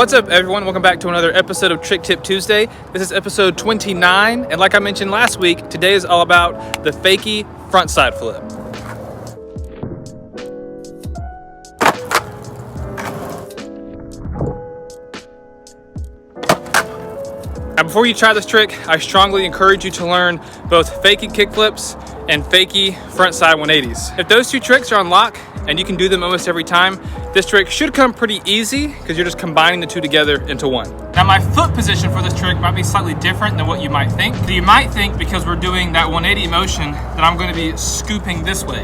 What's up everyone, welcome back to another episode of Trick Tip Tuesday. This is episode 29, and like I mentioned last week, today is all about the Fakie frontside flip. Now before you try this trick, I strongly encourage you to learn both Fakie kickflips and Fakie frontside 180s. If those two tricks are on lock and you can do them almost every time, this trick should come pretty easy because you're just combining the two together into one. Now my foot position for this trick might be slightly different than what you might think. So you might think because we're doing that 180 motion that I'm going to be scooping this way.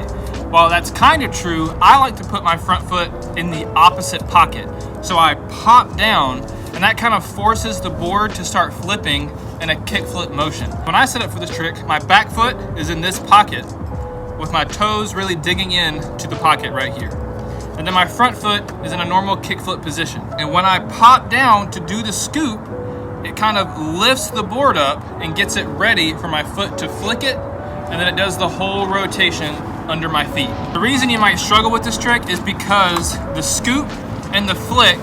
While that's kind of true, I like to put my front foot in the opposite pocket. So I pop down and that kind of forces the board to start flipping in a kickflip motion. When I set up for this trick, my back foot is in this pocket with my toes really digging in to the pocket right here. And then my front foot is in a normal kickflip position. And when I pop down to do the scoop, it kind of lifts the board up and gets it ready for my foot to flick it, and then it does the whole rotation under my feet. The reason you might struggle with this trick is because the scoop and the flick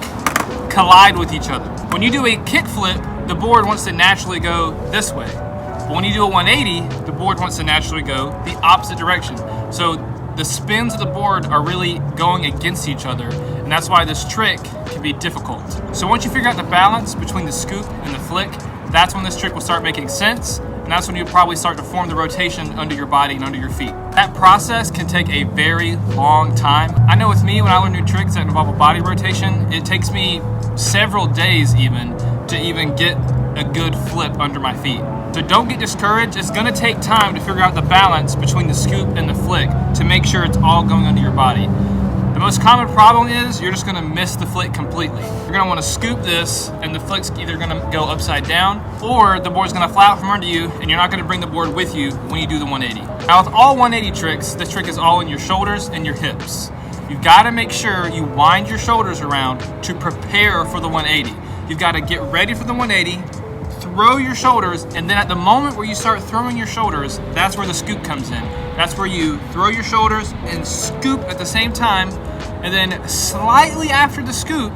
collide with each other. When you do a kickflip, the board wants to naturally go this way. But when you do a 180, the board wants to naturally go the opposite direction. So the spins of the board are really going against each other, and that's why this trick can be difficult. So once you figure out the balance between the scoop and the flick, that's when this trick will start making sense, and that's when you'll probably start to form the rotation under your body and under your feet. That process can take a very long time. I know with me, when I learn new tricks that involve a body rotation, it takes me several days even to even get a good flip under my feet. So don't get discouraged. It's gonna take time to figure out the balance between the scoop and the flick to make sure it's all going under your body. The most common problem is you're just gonna miss the flick completely. You're gonna wanna scoop this and the flick's either gonna go upside down or the board's gonna fly out from under you and you're not gonna bring the board with you when you do the 180. Now with all 180 tricks, this trick is all in your shoulders and your hips. You've gotta make sure you wind your shoulders around to prepare for the 180. You've gotta get ready for the 180, throw your shoulders, and then at the moment where you start throwing your shoulders, that's where the scoop comes in. That's where you throw your shoulders and scoop at the same time, and then slightly after the scoop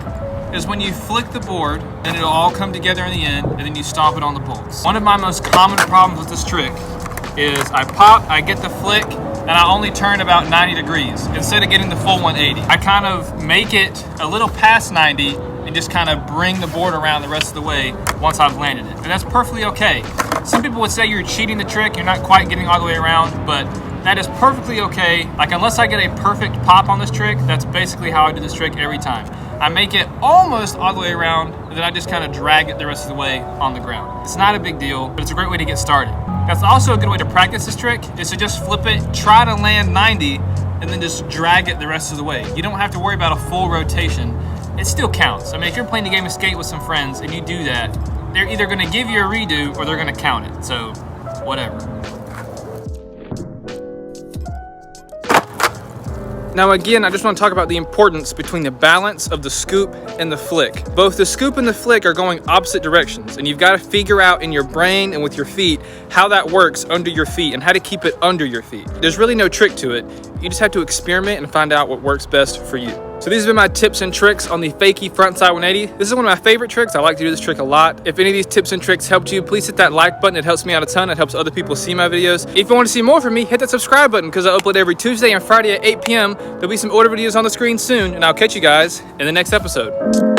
is when you flick the board, and it'll all come together in the end, and then you stomp it on the bolts. One of my most common problems with this trick is I pop, I get the flick, and I only turn about 90 degrees instead of getting the full 180. I kind of make it a little past 90 and just kind of bring the board around the rest of the way once I've landed it. And that's perfectly okay. Some people would say you're cheating the trick, you're not quite getting all the way around, but that is perfectly okay. Like unless I get a perfect pop on this trick, that's basically how I do this trick every time. I make it almost all the way around, and then I just kind of drag it the rest of the way on the ground. It's not a big deal, but it's a great way to get started. That's also a good way to practice this trick, is to just flip it, try to land 90, and then just drag it the rest of the way. You don't have to worry about a full rotation. It still counts. I mean, if you're playing a game of skate with some friends and you do that, they're either gonna give you a redo or they're gonna count it, so whatever. Now again, I just want to talk about the importance between the balance of the scoop and the flick. Both the scoop and the flick are going opposite directions, and you've got to figure out in your brain and with your feet how that works under your feet and how to keep it under your feet. There's really no trick to it. You just have to experiment and find out what works best for you. So these have been my tips and tricks on the Fakie frontside 180. This is one of my favorite tricks. I like to do this trick a lot. If any of these tips and tricks helped you, please hit that like button. It helps me out a ton. It helps other people see my videos. If you want to see more from me, hit that subscribe button because I upload every Tuesday and Friday at 8 p.m. There'll be some order videos on the screen soon, and I'll catch you guys in the next episode.